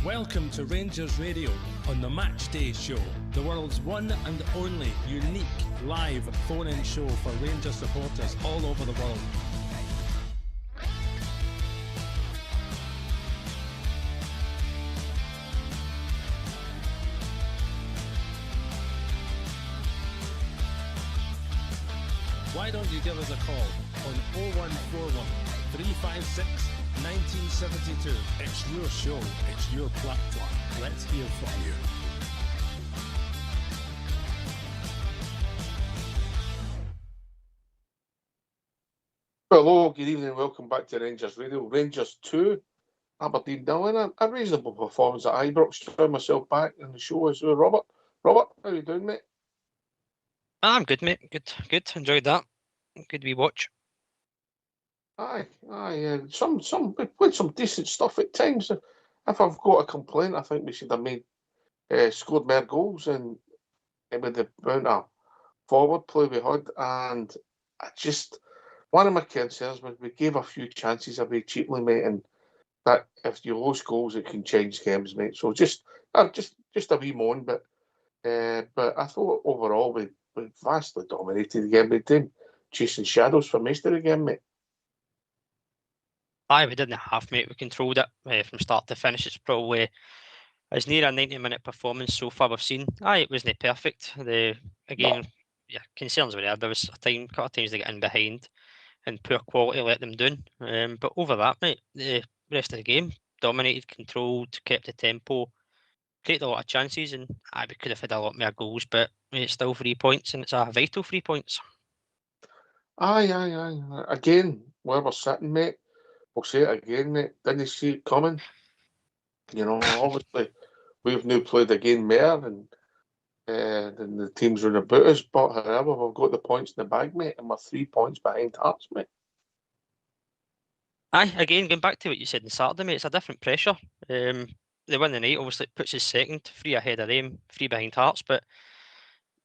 Welcome to Rangers Radio on the Matchday show, the world's one and only unique live phone-in show for Rangers supporters all over the world. Why don't you give us a call on 0141 356 1972. It's your show, it's your platform. Let's hear from you. Hello, good evening, welcome back to Rangers Radio. Rangers 2, Aberdeen 0. A reasonable performance at Ibrox. Found myself back in the show as well. Robert, how you doing, mate? I'm good, mate. Good. Enjoyed that. Good wee watch. Aye. We played some decent stuff at times. If I've got a complaint, I think we should have scored more goals and with the amount of forward play we had. And one of my concerns was we gave a few chances away cheaply, mate. And that if you lose goals, it can change games, mate. So just a wee moan, but I thought overall we vastly dominated the game. We did chasing shadows for most of the game, mate. Aye, we did in the half, mate. We controlled it from start to finish. It's probably as near a 90-minute performance so far we've seen. Aye, it wasn't perfect. Concerns were there. There was a couple of times they get in behind and poor quality let them down. But over that, mate, the rest of the game dominated, controlled, kept the tempo, created a lot of chances, and we could have had a lot more goals. But it's still 3 points, and it's a vital 3 points. Aye. Again, where we're sitting, mate. We'll say it again, mate. Didn't see it coming. You know, obviously, we've now played again more than the teams around about us. But however, we've got the points in the bag, mate, and we're 3 points behind Hearts, mate. Aye, again, going back to what you said on Saturday, mate, it's a different pressure. They win the night, obviously, it puts us second, 3 ahead of them, 3 behind Hearts. But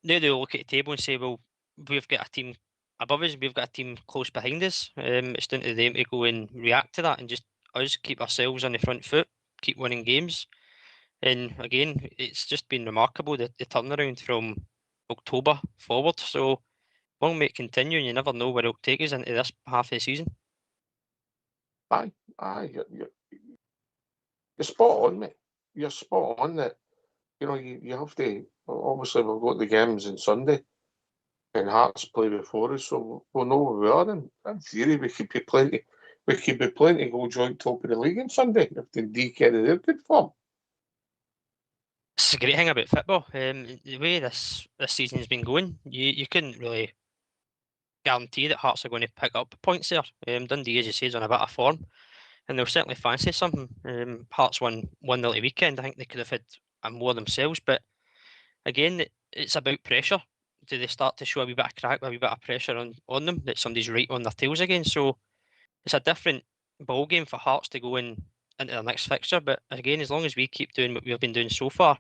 now they'll look at the table and say, well, we've got a team above us, we've got a team close behind us. It's down to them to go and react to that and just us keep ourselves on the front foot, keep winning games. And again, it's just been remarkable, the turnaround from October forward. So long may it continue, and you never know where it'll take us into this half of the season. Aye, you're spot on, mate. You're spot on that. You know, you have to. Obviously, we've got the games on Sunday, and Hearts play before us, so we'll know where we are. And in theory, we could be plenty to go joint top of the league on Sunday if the D carry their good form. It's a great thing about football. The way this season has been going, you couldn't really guarantee that Hearts are going to pick up points there. Dundee, as you say, is on a bit of form, and they'll certainly fancy something. Hearts won 1-0 the weekend. I think they could have had more themselves, but again, it's about pressure. Do they start to show a wee bit of crack, a wee bit of pressure on them, that somebody's right on their tails again? So it's a different ball game for Hearts to go into their next fixture. But again, as long as we keep doing what we've been doing so far,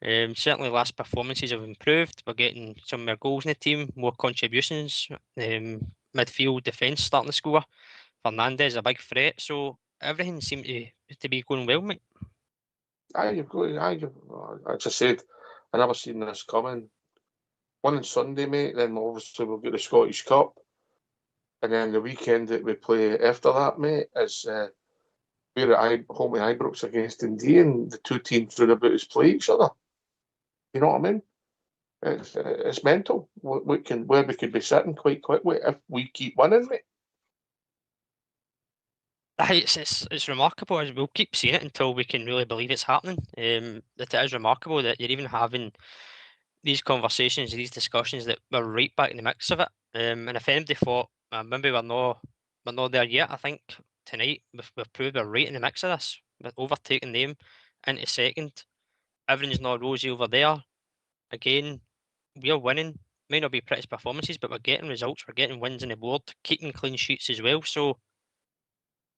certainly last performances have improved. We're getting some more goals in the team, more contributions. Midfield, defence starting to score. Fernandez a big threat. So everything seemed to be going well, mate. As I said, I never seen this coming. One on Sunday, mate. Then obviously we'll get the Scottish Cup, and then the weekend that we play after that, mate, is we're at home with Ibrox against Dundee, and the two teams round about us play each other. You know what I mean? It's mental. Where we could be sitting quite quickly if we keep winning, mate. It's remarkable. We'll keep seeing it until we can really believe it's happening. That it is remarkable that you're even having these conversations, these discussions, that we're right back in the mix of it. And if anybody thought maybe we're not there yet, I think tonight we've proved we're right in the mix of this. We're overtaking them into second. Everything's not rosy over there. Again, we're winning. May not be pretty performances, but we're getting results. We're getting wins on the board, keeping clean sheets as well. So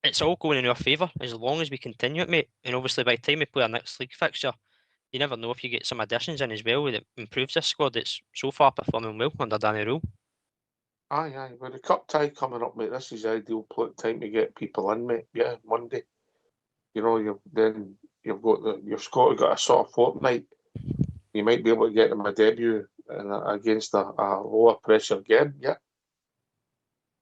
it's all going in our favour as long as we continue it, mate. And obviously, by the time we play our next league fixture, you never know if you get some additions in as well that improves this squad that's so far performing well under Danny Rule. Aye. With the cup tie coming up, mate, this is the ideal time to get people in, mate. Yeah, Monday. You know, then you've got a sort of fortnight. You might be able to get them a debut against a lower pressure game. Yeah.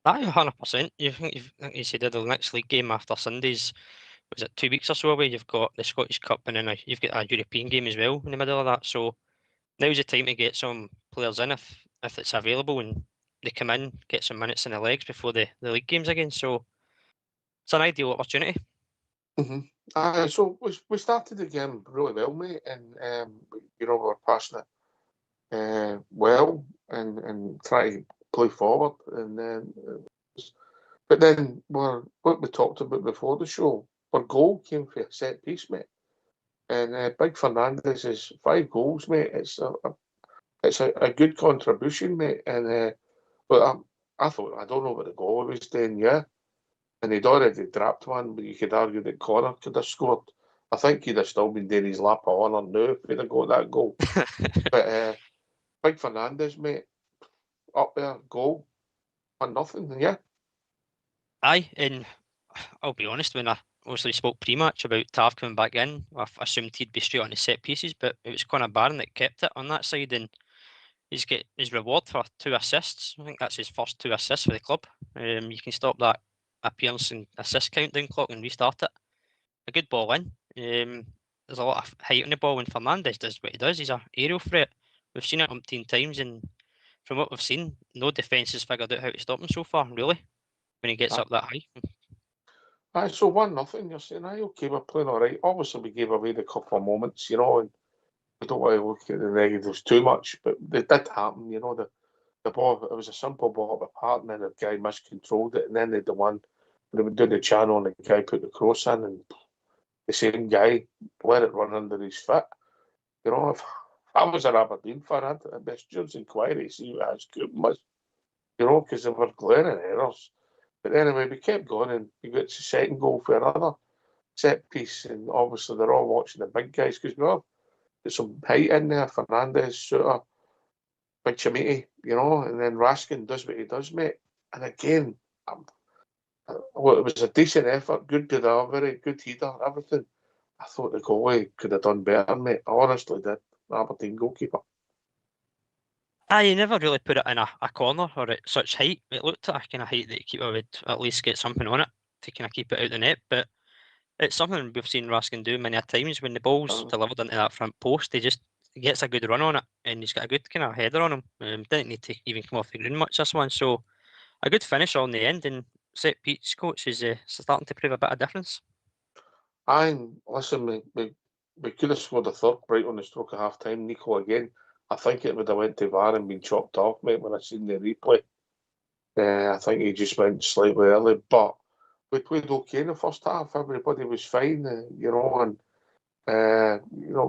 Aye, 100%. You think you said the next league game after Sundays, was it 2 weeks or so away? You've got the Scottish Cup and then you've got a European game as well in the middle of that. So now's the time to get some players in if it's available and they come in, get some minutes in the legs before the league games again. So it's an ideal opportunity. Mm-hmm. So we started the game really well, mate, and we're passing it well and try to play forward, and then but then what we talked about before the show, our goal came for a set piece, mate, and Big Fernandez is 5 goals, mate. It's a good contribution, mate, and but I thought I don't know what the goal was doing, yeah. And he'd already dropped one, but you could argue that Connor could have scored. I think he'd have still been doing his lap of honour now if he'd have got that goal. But Big Fernandez, mate, up there, goal, 1-0, yeah. Aye, and I'll be honest, when I obviously spoke pre-match about Tav coming back in, I assumed he'd be straight on the set pieces, but it was Connor Barron that kept it on that side, and he's got his reward for 2 assists. I think that's his first 2 assists for the club. You can stop that appearance and assist countdown clock and restart it. A good ball in. There's a lot of height on the ball when Fernandez does what he does. He's an aerial threat. We've seen it umpteen times, and from what we've seen, no defence has figured out how to stop him so far, really, when he gets up that high. Aye, so 1-0, you're saying, aye, okay, we're playing all right. Obviously, we gave away the couple of moments, and we don't want to look at the negatives too much, but they did happen, the ball, it was a simple ball up the park, and then the guy miscontrolled it, and then they had the one, they would do the channel, and the guy put the cross in, and the same guy let it run under his foot. If I was an Aberdeen fan, I'd be a steward's inquiry to see what that scoop was, because they were glaring errors. But anyway, we kept going, and we got to the second goal for another set piece, and obviously they're all watching the big guys, because we have got some height in there, Fernandez, Suter, Big Chamiti, and then Raskin does what he does, mate. And again, well, it was a decent effort, good delivery, good header, everything. I thought the goalie could have done better, mate. I honestly did. Aberdeen goalkeeper. You never really put it in a corner or at such height. It looked at a kind of height that the keeper would at least get something on it to kind of keep it out the net. But it's something we've seen Raskin do many times. When the ball's delivered into that front post, he gets a good run on it, and he's got a good kind of header on him. Didn't need to even come off the ground much this one. So a good finish on the end, and set piece coach is starting to prove a bit of difference. Listen, we could have scored a third right on the stroke of half time. Nico again. I think it would have went to VAR and been chopped off, mate, when I seen the replay. I think he just went slightly early, but we played okay in the first half. Everybody was fine, and we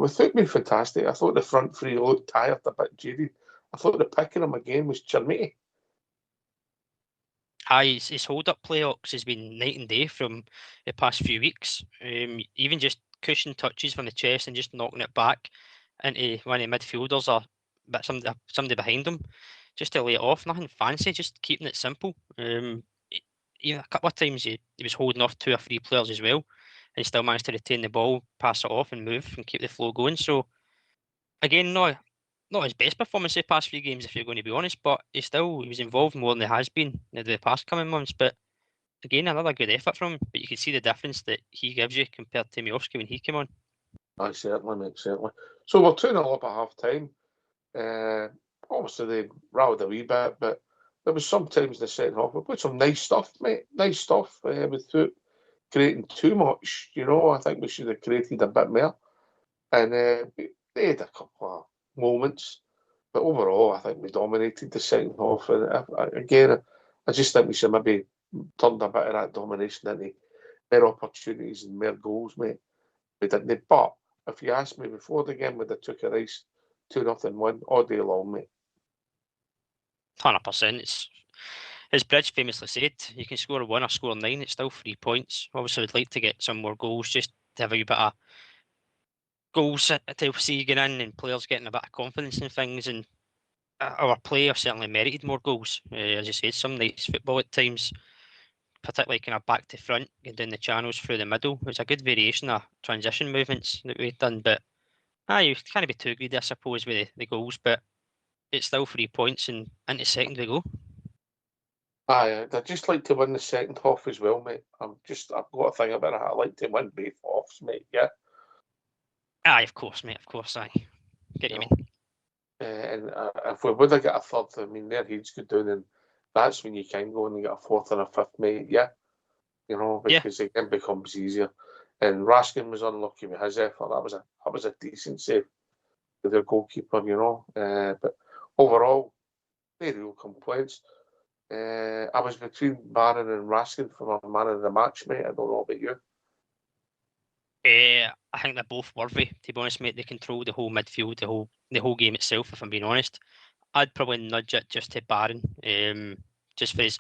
thought we fantastic. I thought the front three looked tired, a bit jaded. I thought the picking him again was Chermiti. His hold-up play has been night and day from the past few weeks. Even just cushion touches from the chest and just knocking it back into one of the midfielders or somebody behind him, just to lay it off. Nothing fancy, just keeping it simple. A couple of times he was holding off 2 or 3 players as well, and still managed to retain the ball, pass it off, and move and keep the flow going. So again, not his best performance the past few games, if you're going to be honest, but he was involved more than he has been in the past coming months. But again, another good effort from him. But you can see the difference that he gives you compared to Miovski when he came on. Certainly, mate, certainly. So we're 2-0 up at half time. Obviously, they rallied a wee bit, but there was sometimes in the second half we played some nice stuff, mate. Nice stuff without creating too much. I think we should have created a bit more. And they had a couple of moments, but overall, I think we dominated the second half. And again, I just think we should maybe turned a bit of that domination into more opportunities and more goals, mate. We didn't. But if you asked me before the game, would have took a nice 2-0 win all day long, mate. 100%. It's as Bridge famously said, you can score 1 or score 9, it's still 3 points. Obviously, we'd like to get some more goals, just to have a wee bit of goals to see going in and players getting a bit of confidence in things. And our play have certainly merited more goals. As you said, some nice football at times. particularly kind of back to front, and down the channels through the middle. It was a good variation of transition movements that we'd done, but you can't be too greedy, I suppose, with the goals, but it's still 3 points and into second we go. I'd just like to win the second half as well, mate. I've got a thing about it. I like to win both halves, mate. Yeah. Aye, of course, mate. Of course, aye. Get you mean. And if we would have got a third, I mean, their heads go down, and that's when you can go and get a fourth and a fifth, mate. Yeah. Because it then becomes easier. And Raskin was unlucky with his effort. That was a decent save with their goalkeeper, But overall, no real complaints. I was between Barron and Raskin for my man of the match, mate. I don't know about you. I think they're both worthy, to be honest, mate. They control the whole midfield, the whole game itself, if I'm being honest. I'd probably nudge it just to Barron, just for his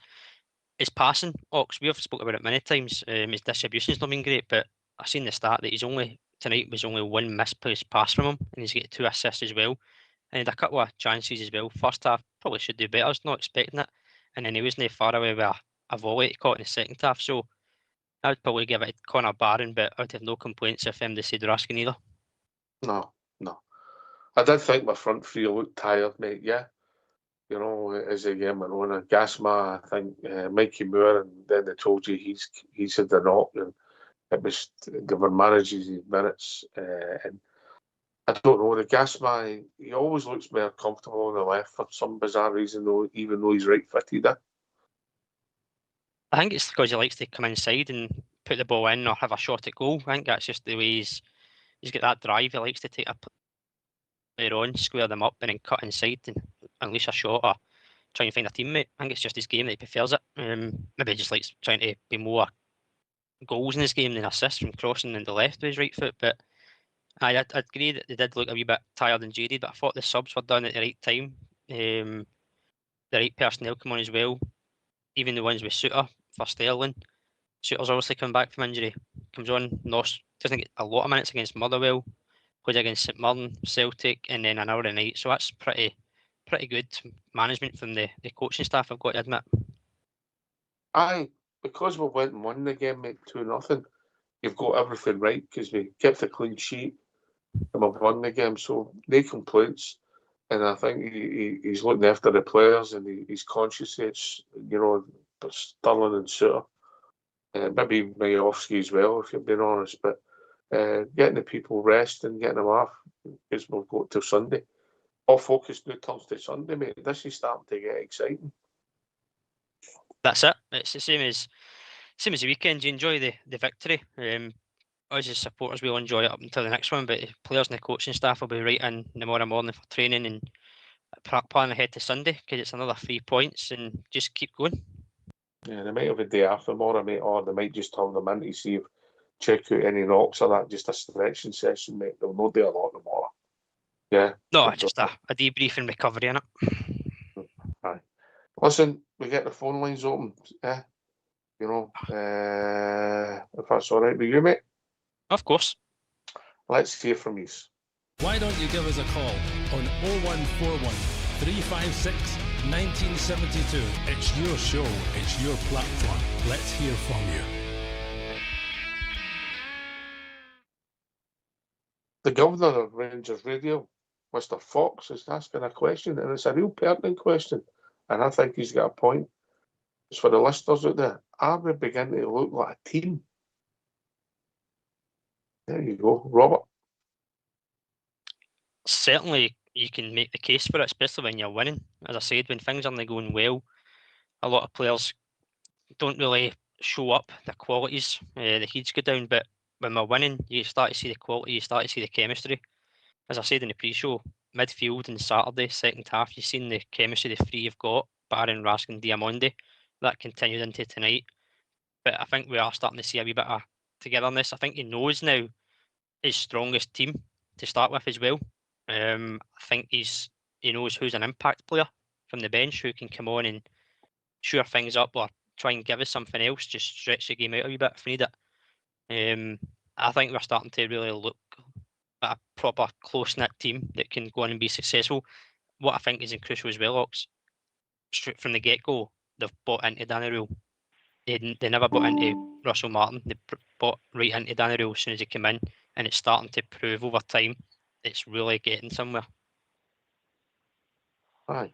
passing. Ox, we've spoken about it many times. His distribution's not been great, but I've seen the stat that tonight was only one misplaced pass from him, and he's got 2 assists as well. And he had a couple of chances as well. First half, probably should do better. I was not expecting it. And then he wasn't far away with a volley he caught in the second half. So I would probably give it to Connor Barron, but I'd have no complaints if they said Raskin either. No. I did think my front three looked tired, mate. Yeah. As the game went on, and Gasma, I think Mikey Moore, and then they told you he's had the knock, and it was they were managing his minutes. And I don't know, the Gasma, he always looks more comfortable on the left for some bizarre reason, though, even though he's right-footed. I think it's because he likes to come inside and put the ball in or have a shot at goal. I think that's just the way he's got that drive. He likes to take a player on, square them up, and then cut inside and unleash a shot or try and find a teammate. I think it's just his game that he prefers it. Maybe he just likes trying to be more goals in his game than assists from crossing in the left with his right foot. But I'd agree that they did look a wee bit tired and jaded, but I thought the subs were done at the right time. The right personnel come on as well. Even the ones with Suter for Sterling. Suter's obviously coming back from injury. Comes on, doesn't get a lot of minutes against Motherwell. Plays against St Mirren, Celtic, and then an hour a night. So that's pretty good management from the coaching staff, I've got to admit. Aye, because we went and won the game, mate, 2-0. You've got everything right because we kept a clean sheet and we've won the game. So no complaints. And I think he's looking after the players, and he's conscious. It's Sterling and Suter, maybe Majowski as well, if you're being honest. But getting the people rest and getting them off, because we've got till Sunday. All focus now turns to Sunday, mate. This is starting to get exciting. That's it. It's the same as the weekend. You enjoy the victory. Us as supporters, we'll enjoy it up until the next one, but the players and the coaching staff will be right in tomorrow morning for training and planning ahead to Sunday, because it's another 3 points and just keep going. Yeah, they might have a day after tomorrow, mate, or they might just turn them in to see if check out any knocks or that, just a stretching session, mate. They'll not do a lot tomorrow. Yeah. No, just a debrief and recovery in it. Aye. Listen, we get the phone lines open, if that's all right with you, mate. Of course. Let's hear from you. Why don't you give us a call on 0141 356 1972. It's your show, it's your platform. Let's hear from you. The governor of Rangers Radio, Mr. Fox, is asking a question, and it's a real pertinent question, and I think he's got a point. It's for the listeners out there. Are we beginning to look like a team? There you go, Robert. Certainly, you can make the case for it, especially when you're winning. As I said, when things aren't going well, a lot of players don't really show up their qualities. The heats go down, but when we're winning, you start to see the quality, you start to see the chemistry. As I said in the pre-show, midfield and Saturday, second half, you've seen the chemistry the three you've got, Barron, Raskin, Diamondi. That continued into tonight. But I think we are starting to see a wee bit of togetherness. I think he knows now his strongest team to start with as well. I think he knows who's an impact player from the bench who can come on and shore things up or try and give us something else, just stretch the game out a wee bit if we need it. I think we're starting to really look at a proper close-knit team that can go on and be successful. What I think is crucial as well, Ox, straight from the get-go, they've bought into Danny Rule. they never bought into Russell Martin. They bought right into Danny Rule as soon as he came in, and it's starting to prove over time it's really getting somewhere. Aye.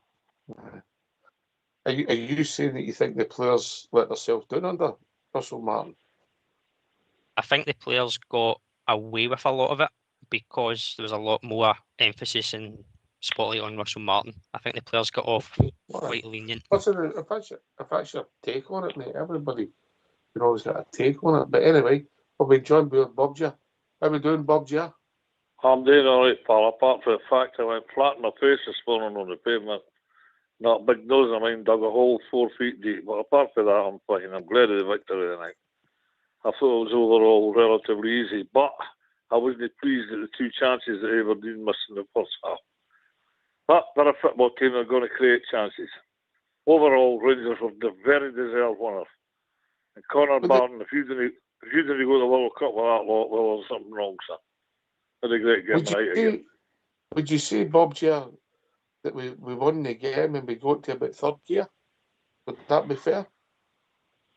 Are you saying that you think the players let themselves down under Russell Martin? I think the players got away with a lot of it because there was a lot more emphasis and spotlight on Russell Martin. I think the players got off quite lenient. Listen, if that's your take on it, mate, everybody always got a take on it. But anyway, we'll be joined by Bobja. How we doing, Bobja? I'm doing all right, pal, apart from the fact I went flat in my face this morning on the pavement. Not a big nose of mine dug a hole 4 feet deep, but apart from that, I'm fine. I'm glad of the victory tonight. I thought it was overall relatively easy, but I wasn't pleased at the 2 chances that Aberdeen missed in the first half. But they're a football team, they're going to create chances. Overall, Rangers were the very deserved winners. And Connor Barron, if you didn't go to the World Cup with that lot, well, there's something wrong, sir. Had a great game tonight again. Would you say, Bobja, that we won the game and we got to about third gear? Would that be fair?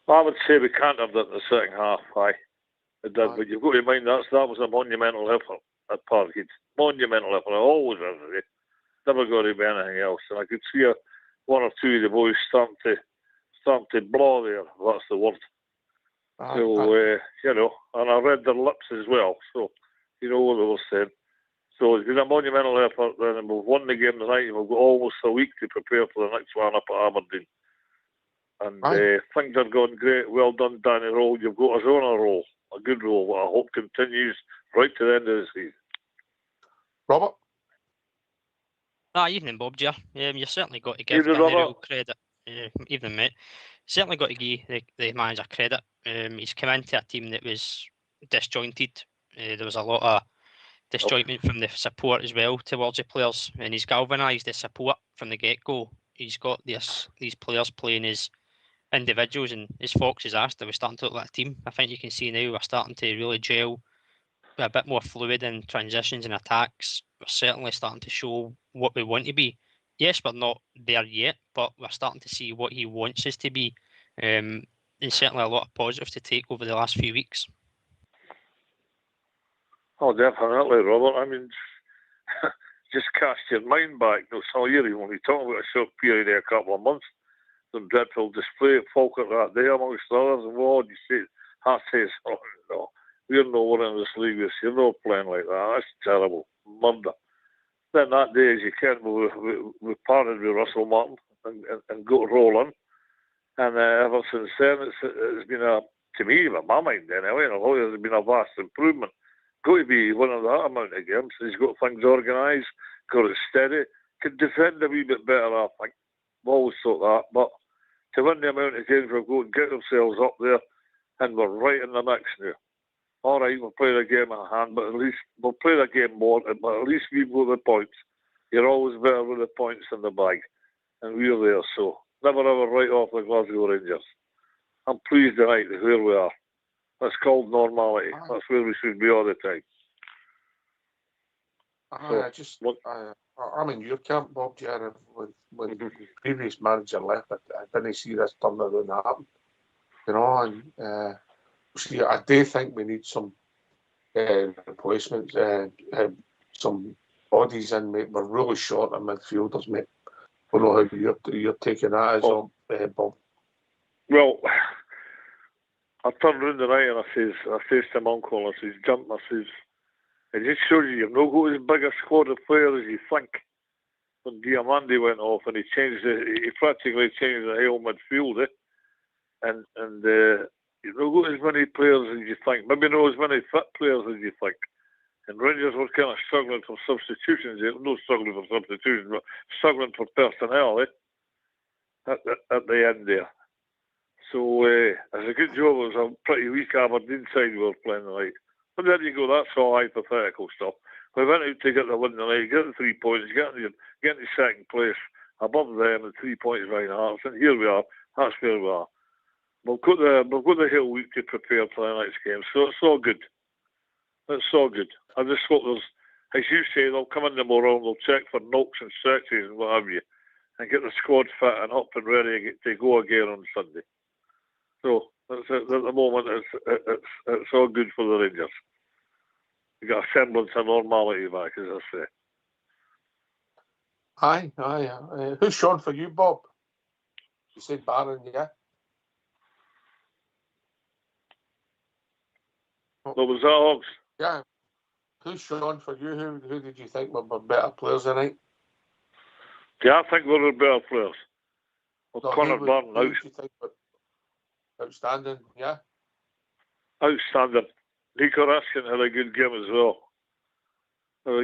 I would say we cantered it in the second half, aye. It did, but you've got to mind that was a monumental effort at Parkhead. Monumental effort, it always is. Never got to be anything else. And I could see one or two of the boys starting to blow there, that's the word. You know, and I read their lips as well, so you know what they were saying. So it's been a monumental effort, and we've won the game tonight, and we've got almost a week to prepare for the next one up at Aberdeen. And things are going great. Well done, Danny Role. You've got us on a roll, a good roll, what I hope continues right to the end of the season. Robert? Evening, Bob. You certainly got to give Danny Rule credit. Evening, mate. Certainly got to give the manager credit. He's come into a team that was disjointed. There was a lot of disjointment from the support as well towards the players, and he's galvanised the support from the get-go. He's got these players playing as individuals, and as Fox has asked, are we starting to look like a team? I think you can see now we're starting to really gel, a bit more fluid in transitions and attacks. We're certainly starting to show what we want to be. Yes, we're not there yet, but we're starting to see what he wants us to be. And certainly a lot of positives to take over the last few weeks. Oh, definitely, Robert. I mean, just cast your mind back. When we talk about a short period there, a couple of months, some dreadful display at Falkirk that day, amongst others, and what you say, I says, oh, no, we're nowhere in this league this year, no playing like that. That's terrible. Murder. Then that day, as you can, we parted with Russell Martin and got rolling. And ever since then, it's been to me, in my mind anyway, it's been a vast improvement. Got to be winning that amount of games. He's got things organised, got it steady, could defend a wee bit better, I think. I've always thought that. But to win the amount of games we've got and get ourselves up there, and we're right in the mix now. All right, we'll play the game at hand, but at least we'll play the game more, but at least we've got the points. You're always better with the points in the bag. And we're there, so never ever write off the Glasgow Rangers. I'm pleased tonight with where we are. That's called normality. That's where we should be all the time. I'm in your camp, Bob, Jared. When the previous manager left, I didn't see this turn around happen. You know, and see, I do think we need some replacements, some bodies in, mate. We're really short of midfielders, mate. I don't know how you're taking that as well, Bob. Well, I turned round tonight and I says to my uncle, I says, jump, I says, it just shows you've not got as big a squad of players as you think. When Diamandi went off and he practically changed the whole midfield, and you've not got as many players as you think. Maybe not as many fit players as you think. And Rangers were kind of struggling for substitutions. Not struggling for substitutions, but struggling for personnel, at the end there. So it's a good job. It was a pretty weak Aberdeen side we were playing tonight. But there you go, that's all hypothetical stuff. We went out to get the win tonight, get the 3 points, get into second place, above them, and 3 points right now. And here we are, that's where we are. We've got the whole week to prepare for the next game, so it's all good. It's all good. I just hope as you say, they'll come in tomorrow and they'll check for knocks and stretches and what have you, and get the squad fit and up and ready to go again on Sunday. So at the moment, it's all good for the Rangers. You got a semblance of normality back, as I say. Aye. Who's Sean for you, Bob? You said Barron, yeah? What was that, Hogs? Yeah. Who's Sean for you? Who did you think were better players tonight? Yeah, I think we're the better players. Well, No, Connor Barron, who did you think were outstanding? Yeah. outstanding. Nico Raskin had a good game as well. I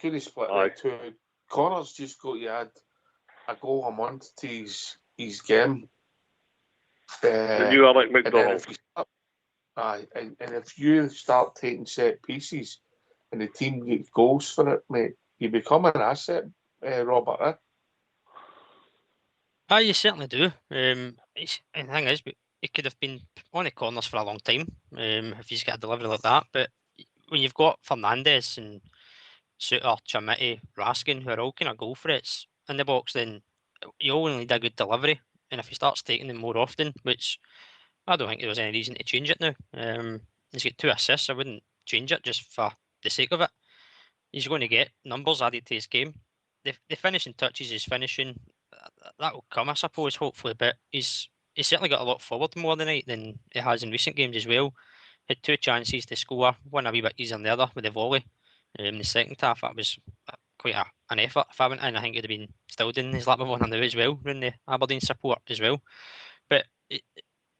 couldn't split Aye. that two. Connor's just got to add a goal a month to his game. The new Alec And then McDonald. and if you start taking set pieces and the team gets goals for it, mate, you become an asset, Robert. Eh? You certainly do. And the thing is, he could have been on the corners for a long time if he's got a delivery like that. But when you've got Fernandez and Suter, Chamiti, Raskin, who are all kind of go for it in the box, then you only need a good delivery. And if he starts taking them more often, which I don't think there was any reason to change it now. He's got 2 assists. I wouldn't change it just for the sake of it. He's going to get numbers added to his game. The finishing touches, his finishing, that will come, I suppose, hopefully. But he's certainly got a lot forward more tonight than he has in recent games as well. Had 2 chances to score, one a wee bit easier than the other with the volley. In the second half, that was quite an effort. If I went in, I think he'd have been still doing his lap of honour now as well, around the Aberdeen support as well. But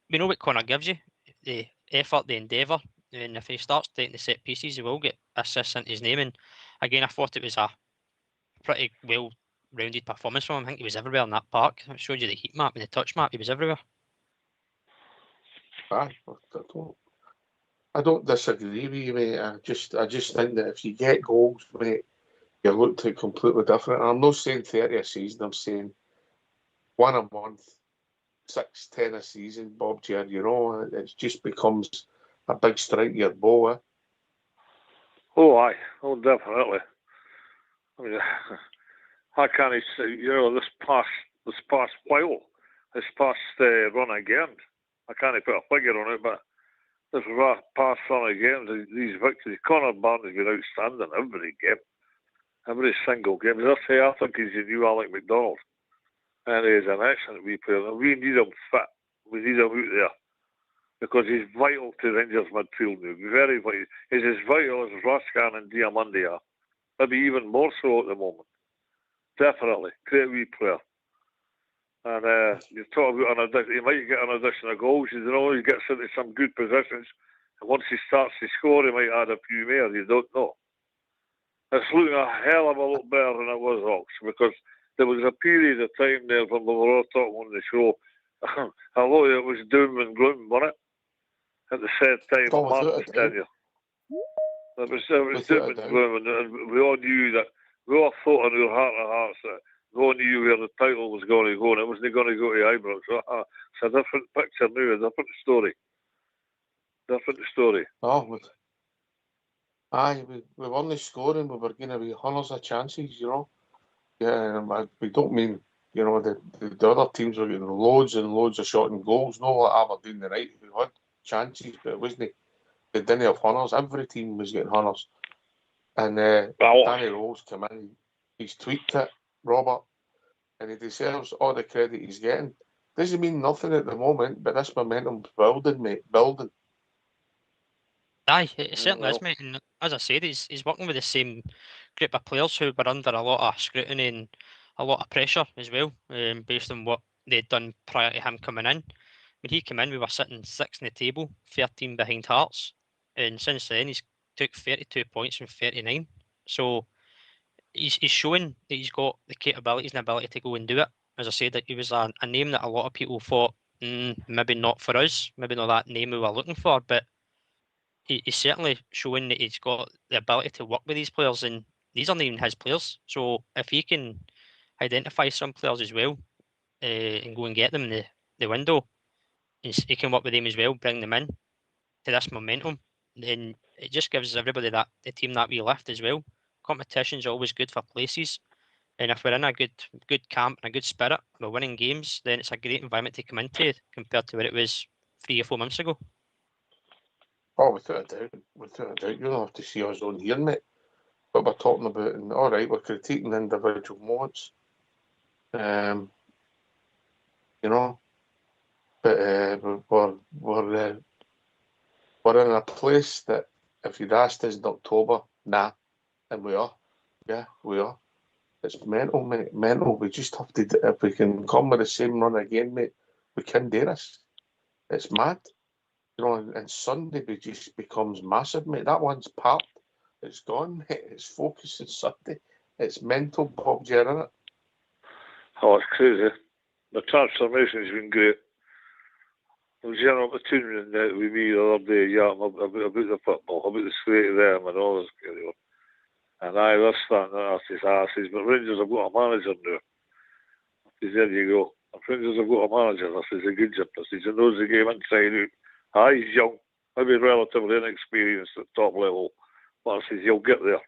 we know what Connor gives you, the effort, the endeavour, and if he starts taking the set pieces, he will get assists into his name. And again, I thought it was a pretty well-rounded performance from him. I think he was everywhere in that park. I showed you the heat map and the touch map. He was everywhere. Aye, I don't disagree with you, mate. I just think that if you get goals, mate, you look like completely different. And I'm not saying 30 a season. I'm saying 1 a month, 6, 10 a season, Bob Jared. You know, it just becomes a big strike to your bow. Eh? Oh, aye. Oh, definitely. I mean, how can I say, this past run of games, I can't put a figure on it, but this past run of games, these victories, Connor Barron has been outstanding every game, every single game. As I say, I think he's the new Alec McDonald, and he's an excellent wee player, and we need him fit. We need him out there, because he's vital to Rangers midfield now, very vital. He's as vital as Raskin and Diamandi are, maybe even more so at the moment. Definitely, great wee player. And you talk about he might get an addition of goals. You know, he gets into some good positions, and once he starts to score, he might add a few more. You don't know. It's looking a hell of a lot better than it was, Hawks, because there was a period of time there when we were all talking on the show. A lot of it was doom and gloom, wasn't it? At the said time, Martin's tenure. It was doom and gloom, and we all knew that. We all thought in our heart of hearts that we all knew where the title was going to go, and it wasn't going to go to Ibrox. So it's a different picture now, a different story. Oh, we won the scoring. We were going to be hundreds of chances, you know. Yeah, we don't mean, you know, the other teams were getting loads and loads of shot and goals. No, like Aberdeen tonight, who had chances, but it wasn't. They didn't have hunters. Every team was getting hunters. And Danny Rose came in. He's tweaked it, Robert, and he deserves all the credit he's getting. Doesn't mean nothing at the moment, but this momentum's building, mate. Building. Aye, it certainly is, mate. And as I said, he's working with the same group of players who were under a lot of scrutiny and a lot of pressure as well, based on what they'd done prior to him coming in. When he came in, we were sitting 6th in the table, 13 behind Hearts, and since then he's took 32 points from 39. So he's showing that he's got the capabilities and ability to go and do it. As I said, that he was a name that a lot of people thought maybe not for us, maybe not that name we were looking for, but he's certainly showing that he's got the ability to work with these players, and these aren't even his players. So if he can identify some players as well and go and get them in the window, he can work with them as well, bring them in to this momentum, then it just gives everybody the team that wee lift as well. Competition's always good for places, And if we're in a good camp and a good spirit, we're winning games, then it's a great environment to come into compared to where it was 3 or 4 months ago. Oh, without a doubt. You'll have to see us on here, mate. What we're talking about, and all right, we're critiquing individual moments. You know, but we're in a place that if you'd asked us in October, nah, and we are. Yeah, we are. It's mental, mate. Mental. We just have to, if we can come with the same run again, mate, we can do this. It's mad. You know, and Sunday it just becomes massive, mate. That one's parked. It's gone, mate. It's focused on Sunday. It's mental, Bob Jer, isn't it? Oh, it's crazy. The transformation's been great. I was in opportunity with me the other day, about the football, about the state of them and all this carry on. And I was standing there, I says, but Rangers have got a manager now. I says, there you go. If Rangers have got a manager, I says, a good job. I says, he knows the game inside out. He's young, maybe relatively inexperienced at top level, but I says, he'll get there.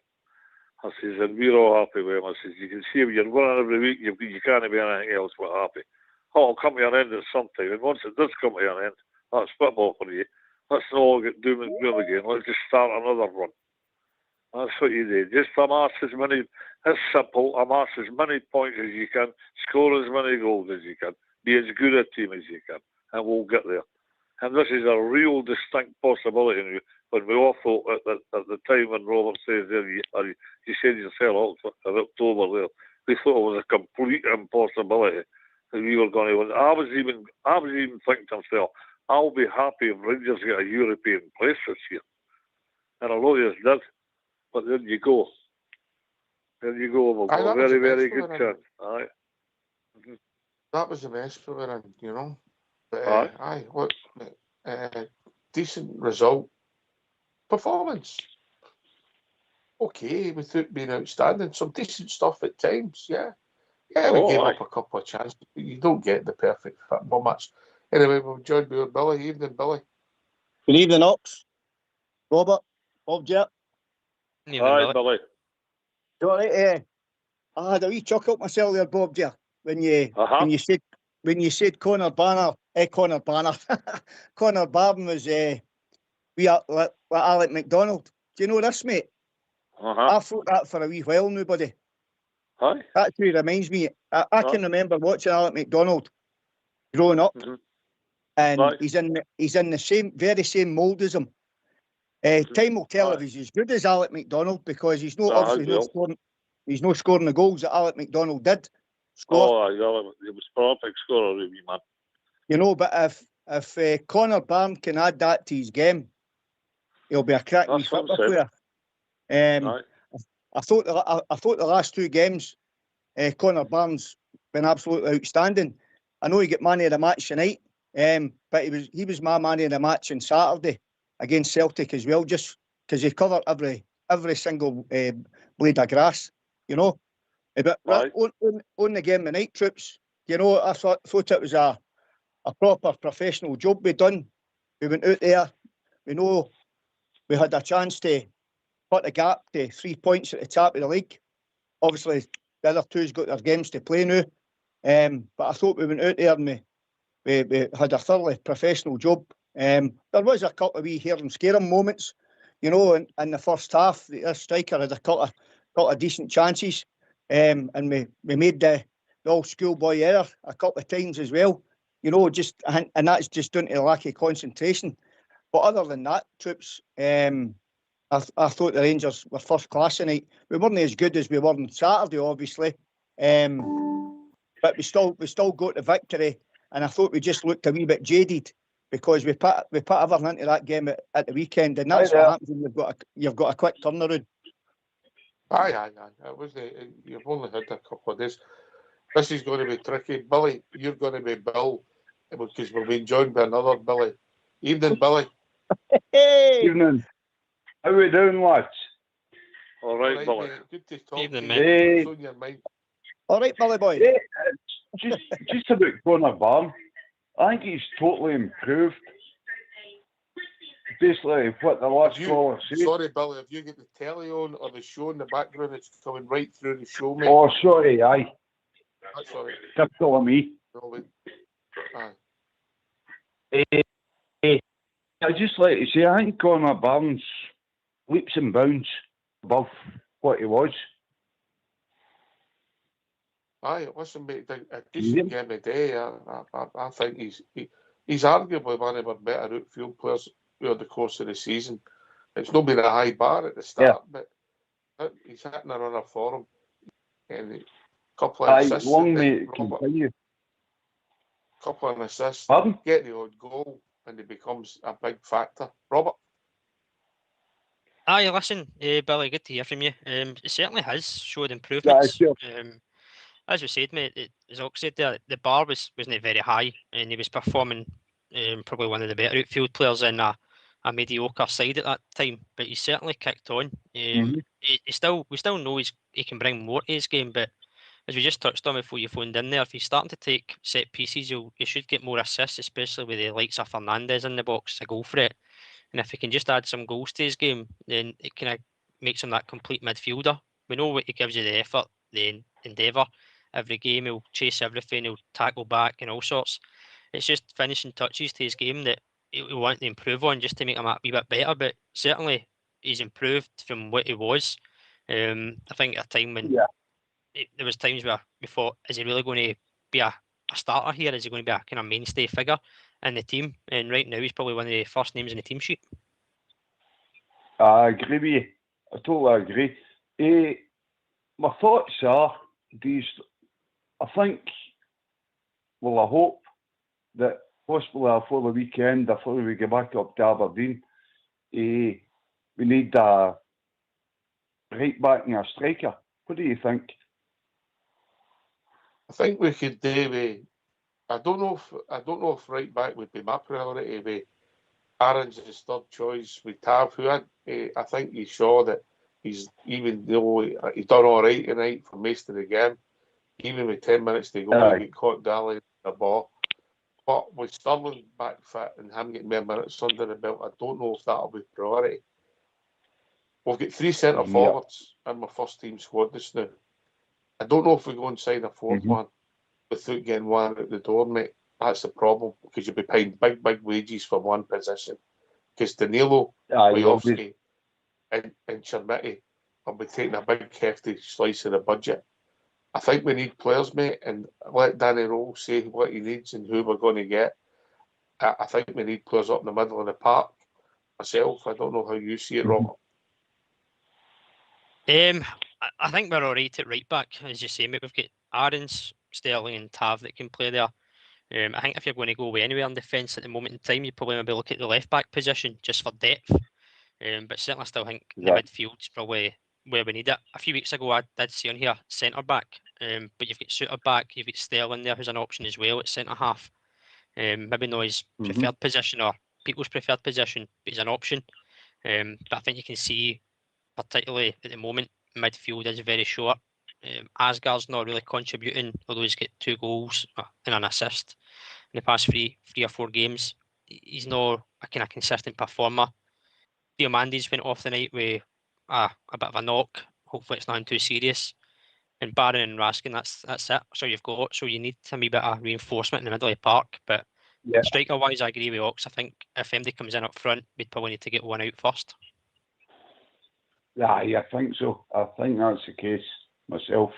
I says, and we're all happy with him. I says, you can see when you're winning every week, you can't be anything else but happy. Oh, it'll come to an end at some time, and once it does come to an end, that's football for you. Let's not all get doom and gloom again. Let's just start another run. That's what you do. Just amass as many, it's simple, amass as many points as you can, score as many goals as you can, be as good a team as you can, and we'll get there. And this is a real distinct possibility now. When we all thought at the time when Robert says there, you said yourself in October there, we thought it was a complete impossibility that we were going to win. I was even thinking to myself, I'll be happy if Rangers get a European place this year. And a lot of us did. But there you go. There you go. We've got a very, very good chance. Aye. Mm-hmm. That was the best for it, you know. But, look, decent result. Performance. Okay, without being outstanding. Some decent stuff at times, yeah. Yeah, we gave up a couple of chances, but you don't get the perfect football match. Anyway, we've joined with Billy. Evening, Billy. Good evening, Ox. Robert, Bob Jet. Hi, Billy. You all right? I had a wee chuckle at myself there, Bob Jet, when you said Conor Barden was like Alec McDonald. Do you know this, mate? I thought that for a wee while now, buddy. Aye. That actually reminds me. I can remember watching Alec McDonald growing up, and he's in the very same mould as him. Time will tell if he's as good as Alec McDonald, because he's not scoring. He's not scoring the goals that Alec McDonald did score. He was prolific scorer, man. You know, but if Conor Barden can add that to his game, he'll be a cracking football player. I thought the last two games, Conor Barden's been absolutely outstanding. I know he got man of the match tonight, but he was my man of the match on Saturday against Celtic as well, just because he covered every single blade of grass, you know. But on the game tonight, troops, you know, I thought it was a proper professional job we done. We went out there. We know we had a chance to put the gap to 3 points at the top of the league. Obviously, the other two's got their games to play now. But I thought we went out there and we had a thoroughly professional job. There was a couple of wee hair and scaring moments, you know, in the first half. The striker had a couple of decent chances, and we made the old schoolboy error a couple of times as well, you know, and that's just down to the lack of concentration. But other than that, troops, I thought the Rangers were first class tonight. We weren't as good as we were on Saturday, obviously, but we still got the victory. And I thought we just looked a wee bit jaded because we put everything into that game at the weekend, and that's what happens when you've got a quick turnaround. Aye. It was you've only had a couple of days. This is going to be tricky, Billy. You're going to be Bill because we're being joined by another Billy. Evening, Billy. Hey. Evening. How are we doing, lads? All right, Billy. Mate. Good to talk Evening, to mate. you. What's on your mind? All right, Billy boy. Just about Conor Barden. I think he's totally improved. basically what the last Have you- caller said. Sorry, Billy, have you got the telly on or the show in the background? It's coming right through the show, mate. Oh, sorry, aye. That's all right. Typical of me. No, wait. Aye. I'd just like to say, I think Connor Barnes leaps and bounds above what he was. Aye, listen, mate, a decent game of day. I think he's arguably one of our better outfield players over the course of the season. It's not been a high bar at the start, but he's hitting a runner for him. And a couple of Aye, assists. long and may then it Robert, continue. couple of assists. Pardon? Get the odd goal, and he becomes a big factor. Robert? Aye, listen, Billy, good to hear from you. It certainly has showed Yeah, improvements. sure. As we said, mate, as Ox said there, the bar wasn't very high, and he was performing probably one of the better outfield players in a mediocre side at that time. But he's certainly kicked on. We still know he can bring more to his game, but as we just touched on before you phoned in there, if he's starting to take set pieces, he should get more assists, especially with the likes of Fernandez in the box to go for it. And if he can just add some goals to his game, then it kind of makes him that complete midfielder. We know what he gives you the effort, the endeavour. Every game he'll chase everything, he'll tackle back and all sorts. It's just finishing touches to his game that he'll want to improve on just to make him a wee bit better. But certainly he's improved from what he was. I think at a time when there was times where we thought, is he really going to be a starter here? Is he going to be a kind of mainstay figure in the team? And right now he's probably one of the first names in the team sheet. I agree with you. I totally agree. My thoughts are these. I think, well, I hope that possibly before the weekend, before we get back up to Aberdeen, we need a right back and a striker. What do you think? I think we could do with. I don't know if right back would be my priority. With Aaron's his third choice with Tav, who I think you saw that he's, even though he done all right tonight for most of the game, even with 10 minutes to go, he got caught Daly the ball. But with Sterling back fit and him getting more minutes under the belt, I don't know if that'll be priority. We've got 3 centre forwards in my first team squad just now. I don't know if we go and sign a fourth one without getting one at the door, mate. That's the problem, because you'll be paying big wages for one position. Because Danilo, Wajowski, and Chermiti will be taking a big hefty slice of the budget. I think we need players, mate, and let Danny Rowe say what he needs and who we're going to get. I think we need players up in the middle of the park. Myself, I don't know how you see it, Robert. I think we're all right at right back, as you say, mate. We've got Aarons, Sterling and Tav that can play there. I think if you're going to go away anywhere in defence at the moment in time, you probably maybe look at the left back position just for depth. But certainly I still think the midfield's probably where we need it. A few weeks ago I did see on here centre back, but you've got Suter back, you've got Sterling there who's an option as well at centre half. Maybe not his preferred position or people's preferred position, but he's an option. But I think you can see, particularly at the moment, midfield is very short. Asgard's not really contributing, although he's got 2 goals and an assist in the past three or 4 games. He's not a kind of consistent performer. Diomandis went off the night with a bit of a knock. Hopefully it's nothing too serious. And Barron and Raskin, that's it. So you've got, so you need a wee bit of reinforcement in the middle of the park. But striker wise, I agree with Ox. I think if MD comes in up front, we'd probably need to get one out first. Yeah, I think so. I think that's the case myself.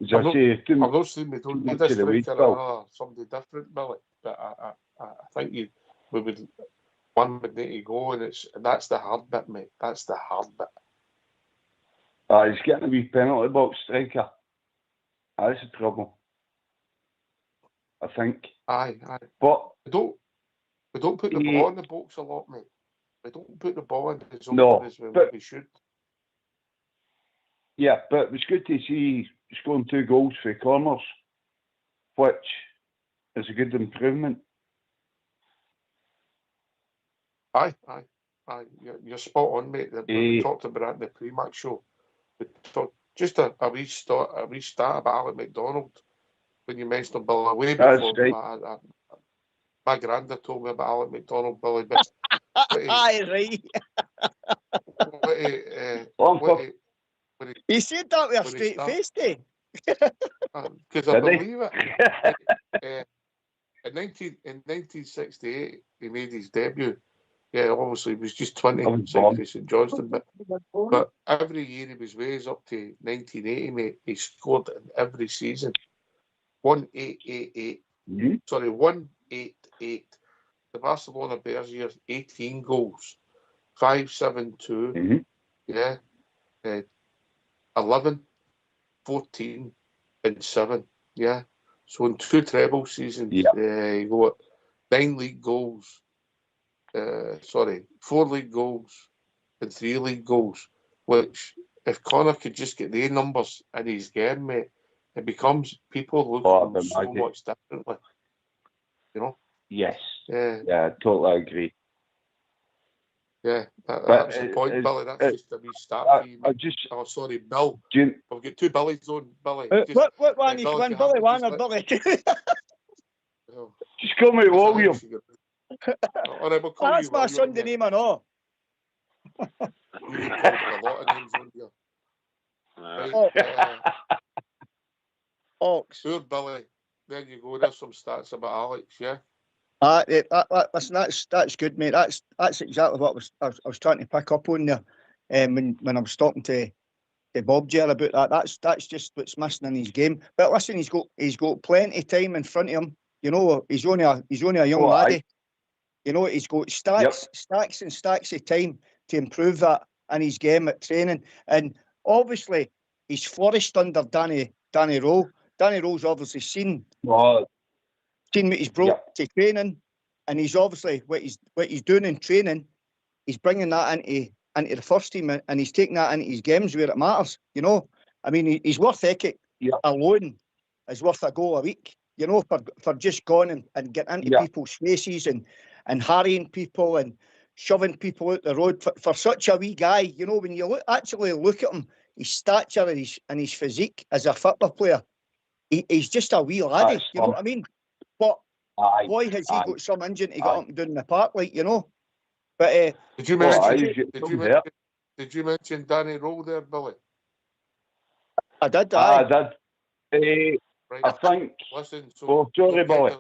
As I'm I say, not saying we don't need a striker or somebody different, Billy, but I think one would need to go, and that's the hard bit, mate. That's the hard bit. He's getting a wee penalty box striker. That's the problem, I think. Aye. But we don't put the ball in the box a lot, mate. We don't put the ball in as No, as we should. Yeah, but it was good to see he's scoring 2 goals for corners, which is a good improvement. Aye. You're spot on, mate. We talked about that in the pre-match show. We talked just a wee stat about Alec McDonald when you mentioned him, Billy. Way before my granddad told me about Alec McDonald, Billy. But Aye, right. He said that with a straight face, eh? Because I believe it. In 1968, he made his debut. Yeah, obviously, he was just 20, signed for St Johnstone. But every year he was raised up to 1980, mate. He scored in every season. 1888. Sorry, 188. The Barcelona Bears year, 18 goals. 5-7-2. Yeah. 11, 14, and 7. Yeah. So in 2 treble seasons, he got 9 league goals. 4 league goals and 3 league goals. Which, if Connor could just get the numbers in his game, mate, it becomes people look at him so much differently. You know? Yes. Yeah, totally agree. Yeah, that's the point, Billy. That's just a wee start for you. Oh, sorry, Bill. I've got 2 Billies on, Billy. What one you win, Billy 1 or Billy 2? Just call me William. All right, we'll call That's you my William, Sunday name and all. You called a lot of names on you. Ox. Poor Billy. There you go. There's some stats about Alex, yeah? Listen, that's good, mate. That's exactly what I was trying to pick up on there. When I was talking to Bob Ger about that, that's just what's missing in his game. But listen, he's got plenty of time in front of him. You know, he's only a young laddie. You know, he's got stacks and stacks of time to improve that in his game at training. And obviously, he's flourished under Danny Rowe. Danny Rowe's obviously seen what he's brought to training, and he's obviously what he's doing in training. He's bringing that into the first team, and he's taking that into his games where it matters. You know, I mean, his work ethic alone is worth a goal a week. You know, for just going and getting into people's faces and harrying people and shoving people out the road for such a wee guy. You know, when you actually look at him, his stature and his physique as a football player, he's just a wee laddie. You know what I mean? But boy, has he got some engine to get up and down in the park, like, you know. But did you mention Danny Rowe there, Billy? I did. I did. Right. I think. Listen, sorry, Billy.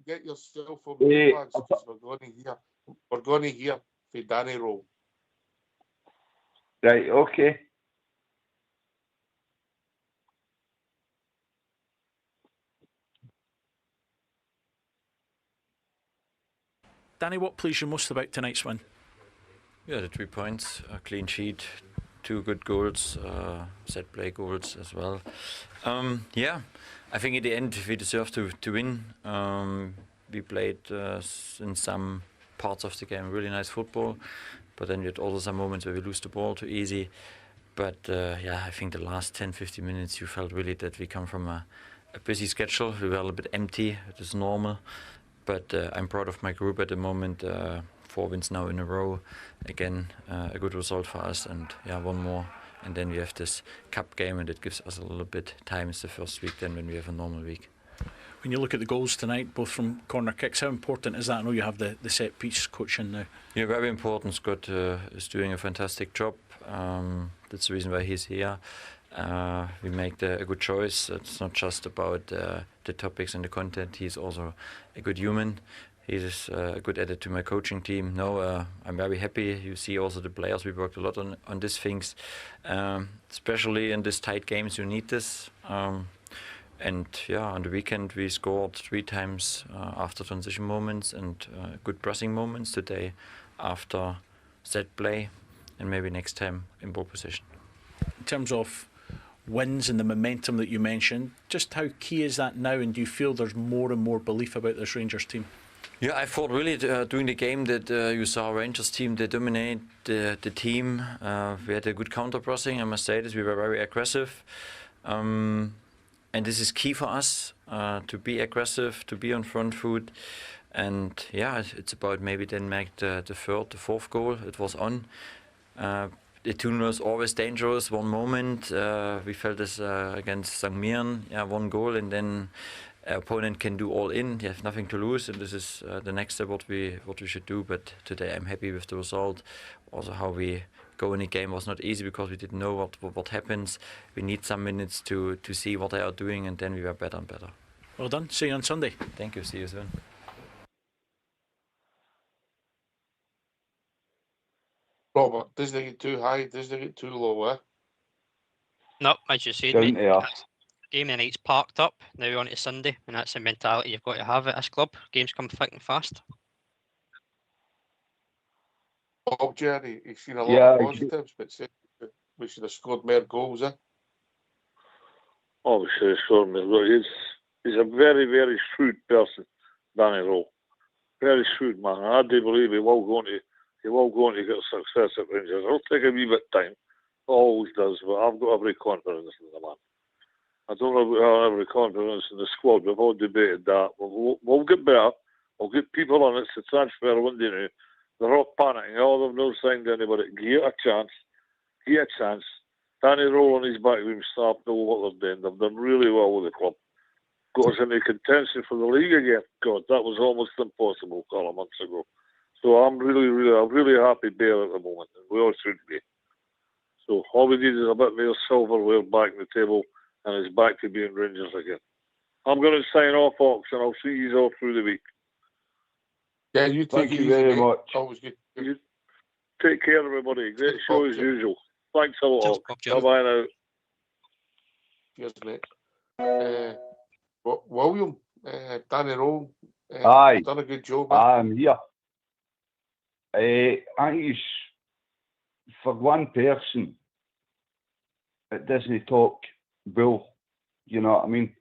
Get yourself on the lads, because we're going to hear for Danny Rowe. Right. Okay. Danny, what pleased you most about tonight's win? Yeah, the 3 points, a clean sheet, 2 good goals, set play goals as well. I think in the end we deserved to win. We played in some parts of the game really nice football, but then we had also some moments where we lose the ball too easy. But I think the last 10-15 minutes you felt really that we come from a busy schedule. We were a little bit empty, it is normal. But I'm proud of my group at the moment. 4 wins now in a row. Again, a good result for us, and one more. And then we have this cup game, and it gives us a little bit time. It's the first week then when we have a normal week. When you look at the goals tonight, both from corner kicks, how important is that? I know you have the set piece coaching now. Yeah, very important. Scott is doing a fantastic job. That's the reason why he's here. We make a good choice. It's not just about the topics and the content. He's also a good human. He's a good added to my coaching team. No, I'm very happy. You see also the players, we worked a lot on these things. Especially in these tight games, you need this. And on the weekend we scored 3 times after transition moments and good pressing moments today after set play, and maybe next time in ball position. In terms of wins and the momentum that you mentioned, just how key is that now, and do you feel there's more and more belief about this Rangers team? Yeah, I thought really during the game that you saw Rangers team, they dominate the team. We had a good counter pressing, I must say this, we were very aggressive. And this is key for us, to be aggressive, to be on front foot. And it's about maybe then make the third, the fourth goal. It was on. The tune was always dangerous. One moment we felt this against St. Mirren, 1 goal, and then opponent can do all in. You have nothing to lose, and this is the next step what we should do. But today I'm happy with the result. Also, how we go in the game was not easy because we didn't know what happens. We need some minutes to see what they are doing, and then we were better and better. Well done. See you on Sunday. Thank you. See you soon. Robert, doesn't it get too high? Doesn't it get too low? No, as you said, Down mate, there. game of the night's parked up. Now on to Sunday, and that's the mentality you've got to have at this club. Games come thick and fast. Bob Jerry, he's seen a lot Yeah, of positives, but said we should have scored more goals. Obviously, he's a very, very shrewd person, Danny Rowe. Very shrewd man. I do believe he will go on to get success at Rangers. It'll take a wee bit of time. Always does, but I've got every confidence in the man. I don't have every confidence in the squad. We've all debated that. We'll get better. We'll get people on it. It's a transfer window now. They're all panicking. Oh, they've not signed anybody. Give it a chance. Give it a chance. Danny Rowe and his backroom staff know what they've done. They've done really well with the club. Got us into contention for the league again. God, that was almost impossible a couple of months ago. So I'm really happy there at the moment, and we all should be. So all we need is a bit more silverware back in the table, and it's back to being Rangers again. I'm going to sign off, Ox, and I'll see you all through the week. Yeah, you take Thank it you easy, very mate. much. Always good. You take care, everybody. Great show as usual. Thanks a lot. Bye-bye now. Cheers, mate. William, Danny Rowe, Aye. done a good job. I'm here. I think he's, for one person, it doesn't talk bull. You know what I mean?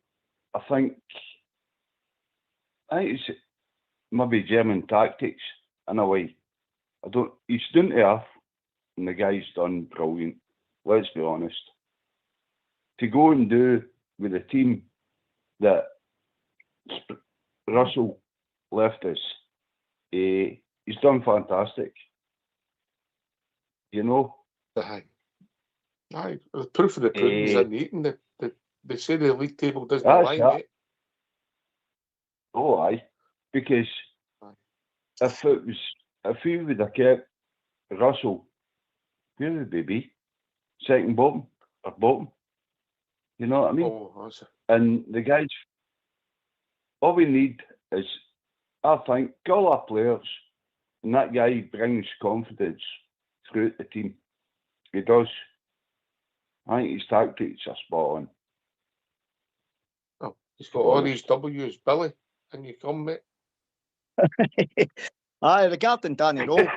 I think it's maybe German tactics in a way. He's down to earth, and the guy's done brilliant. Let's be honest. To go and do with a team that Russell left us, he's done fantastic. You know? Aye. The proof of the pudding's in the eating. They say the league table doesn't lie, mate. Oh, aye. Because if he would have kept Russell, where would they be? Second bottom or bottom? You know what I mean? Oh, and the guys, all we need is, I think, all our players, and that guy brings confidence throughout the team. He does. I think his tactics are spot on. Oh, he's got all these W's, Billy, and you come, mate. Aye, regarding Danny Rowe,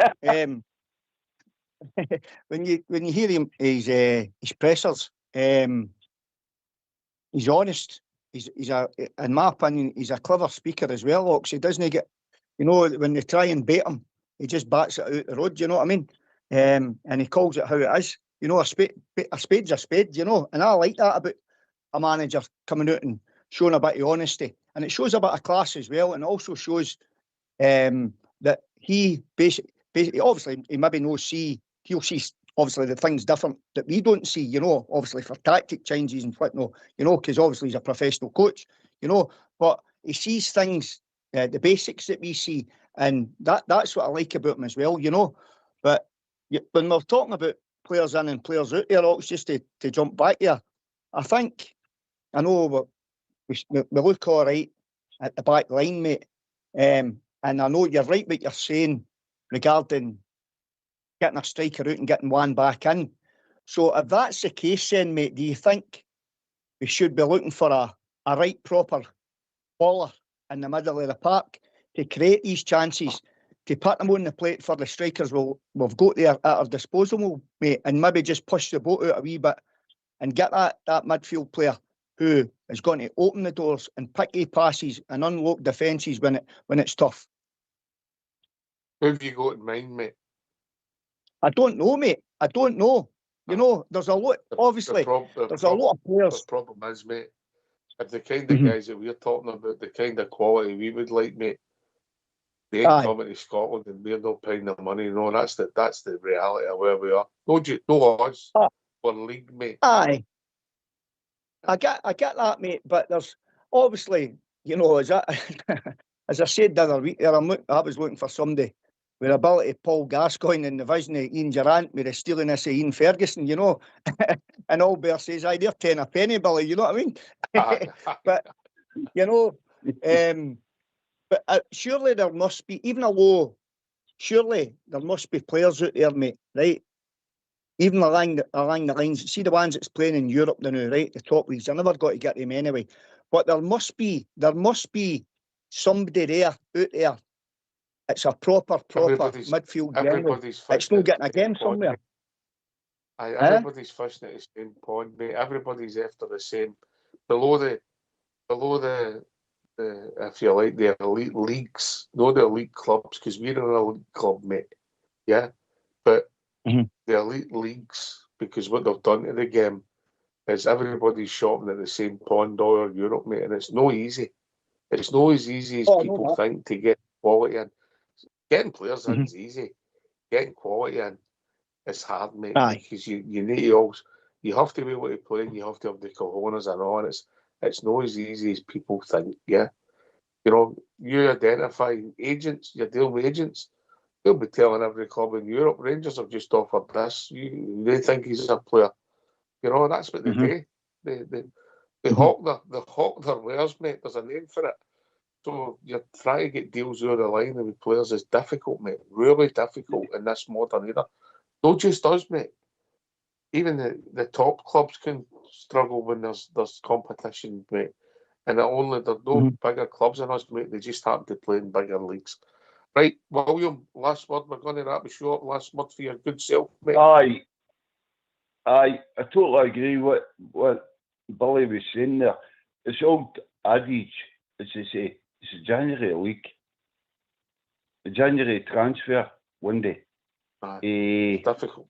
when you hear him, his pressers, he's honest. He's in my opinion, he's a clever speaker as well. Ox. He doesn't get, when they try and bait him, he just bats it out the road. You know what I mean? And he calls it how it is. A spade's a spade. And I like that about a manager coming out and showing a bit of honesty, and it shows a bit of class as well, and also shows that he basically obviously he maybe he'll see obviously the things different that we don't see, obviously for tactic changes and whatnot, because obviously he's a professional coach, but he sees things, the basics that we see, and that's what I like about him as well, But when we're talking about players in and players out there, just to jump back here, I know we look all right at the back line, mate, and I know you're right what you're saying regarding getting a striker out and getting one back in. So if that's the case then, mate, do you think we should be looking for a right proper baller in the middle of the park to create these chances, to put them on the plate for the strikers we've got there at our disposal, mate, and maybe just push the boat out a wee bit and get that midfield player who is going to open the doors and pick a passes and unlock defences when it's tough? Who have you got in mind, mate? I don't know, mate. I don't know. There's a lot, obviously, there's a lot of players. The problem is, mate, if the kind of guys that we're talking about, the kind of quality we would like, mate, they ain't coming to Scotland and we're not paying the money. That's the reality of where we are. No us. We're league, mate. Aye. I get that, mate, but there's obviously you know, as I said the other week there, I was looking for somebody with ability, Paul Gascoigne in the vision of Ian Durrant with the stealiness of Ian Ferguson, you know. And Albert says, "Aye, they're 10 a penny, Billy," you know what I mean? But, you know, but surely there must be, even surely there must be players out there, mate, right? Even along the lines, see the ones that's playing in Europe now, right? The top leagues, I never got to get them anyway. But there must be somebody there, out there. It's a proper midfield general. It's not getting a game somewhere. Everybody's fishing at the same pond, mate. Everybody's after the same. Below the if you like, the elite leagues, not the elite clubs, because we're an elite club, mate. Yeah, but the elite leagues, because what they've done to the game is everybody's shopping at the same pond all over Europe, mate, and it's no easy. It's not as easy as people think to get quality in. Getting players in is easy. Getting quality in is hard, mate. Because you need to you have to be able to play, and you have to have the cojones and all, and it's not as easy as people think, yeah. You know, you identify agents, you're dealing with agents, they'll be telling every club in Europe, Rangers have just offered this, they think he's a player. You know, that's what they do. They hawk their wares, mate. There's a name for it. So you're trying to get deals over the line with players is difficult, mate. Really difficult in this modern era. Not just us, mate. Even the top clubs can struggle when there's competition, mate. And there's no bigger clubs than us, mate. They just happen to play in bigger leagues. Right, William, last word. We're going to wrap the show up. Last word for your good self, mate. Aye, I totally agree with what Billy was saying there. It's old adage, as they say, it's a January league. The January transfer window. Difficult.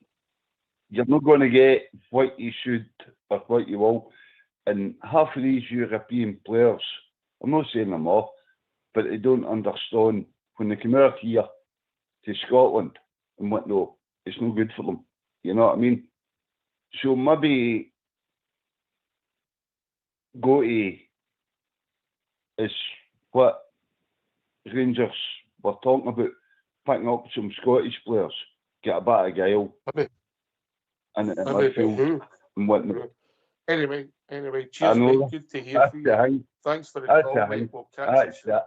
You're not going to get what you should or what you will. And half of these European players, I'm not saying them all, but they don't understand when they come out here to Scotland and whatnot, it's no good for them. You know what I mean? So maybe go to is what Rangers were talking about, picking up some Scottish players, get a bit of guile in the midfield and whatnot. Anyway, cheers, mate. Good to hear from you. Thanks for the call, mate. We'll catch you soon.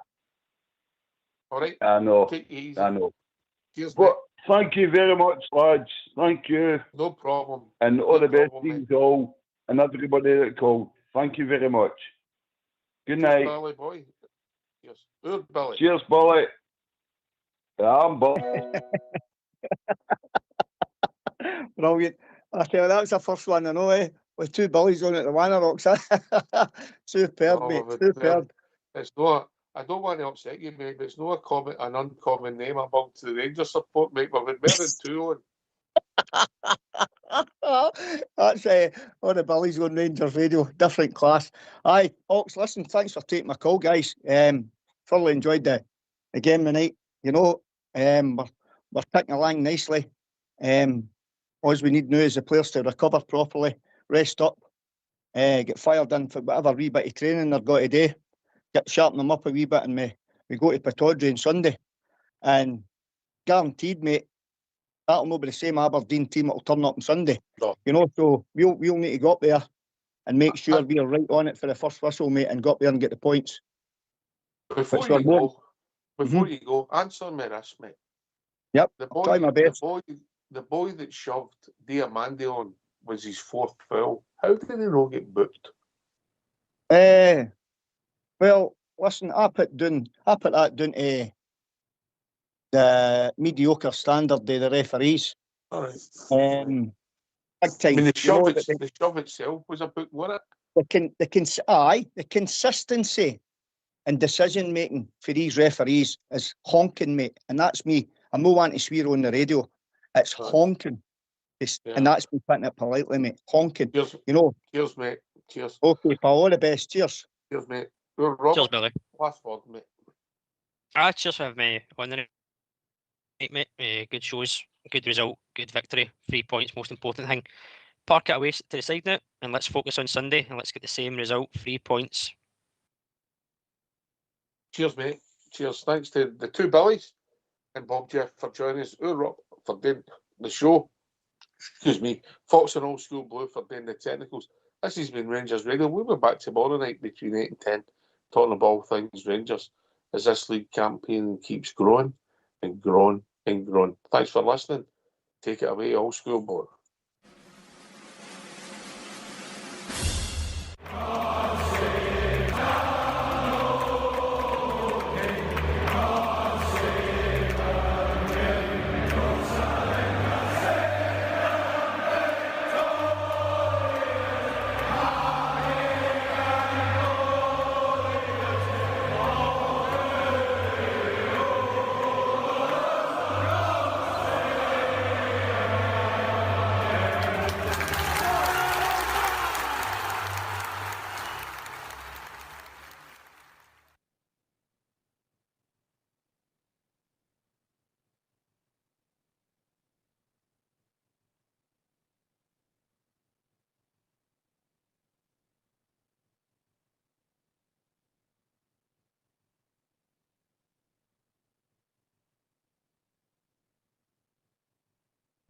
All right? I know. Take it easy. I know. Cheers, but thank you very much, lads. Thank you. No problem. And all the best to you all and everybody that called. Thank you very much. Good night. Cheers, Billy boy. Cheers. Billy. Cheers, Billy. I'm Billy. Brilliant. I tell you, that was the first one I know, eh? With two Billies on at the Wannerocks. Superb, mate. Superb. It's not. I don't want to upset you, mate, but it's not an uncommon name amongst the Rangers support, mate. We've been better than two on. That's all the Billies on Rangers Radio. Different class. Aye, Ox, listen, thanks for taking my call, guys. Thoroughly enjoyed the game tonight. You know, we're ticking along nicely. All we need now is the players to recover properly, rest up, get fired in for whatever wee bit of training they've got to do, sharpen them up a wee bit, and we go to Pittodrie on Sunday. And guaranteed, mate, that'll not be the same Aberdeen team that'll turn up on Sunday. No. You know, so we'll need to go up there and make sure we're right on it for the first whistle, mate, and go up there and get the points. Before you go, answer me this, mate. Yep, I'll try my best. The boy that shoved Diamandi on was his fourth foul. How did he not get booked? Well, listen, I put that down to the mediocre standard of the referees. All right. Big time. I mean, the shove itself was a book, wasn't it? The consistency and decision making for these referees is honking, mate, and that's me. I'm not wanting to swear on the radio. It's honking. And that's me putting it politely, mate. Honking. Cheers. You know. Cheers, mate. Cheers. Okay, pal. All the best. Cheers. Cheers, mate. Robert, cheers, Billy. Last word, mate. Cheers for having me on the night, mate. Good shows, good result, good victory. 3 points, most important thing. Park it away to the side now, and let's focus on Sunday, and let's get the same result. 3 points. Cheers, mate. Cheers. Thanks to the two Billies and Bob Jeff for joining us. Rob for doing the show. Excuse me. Fox and Old School Blue for doing the technicals. This has been Rangers Radio. We'll be back tomorrow night between 8 and 10 talking about all things Rangers as this league campaign keeps growing and growing and growing. Thanks for listening. Take it away, Old School Blue.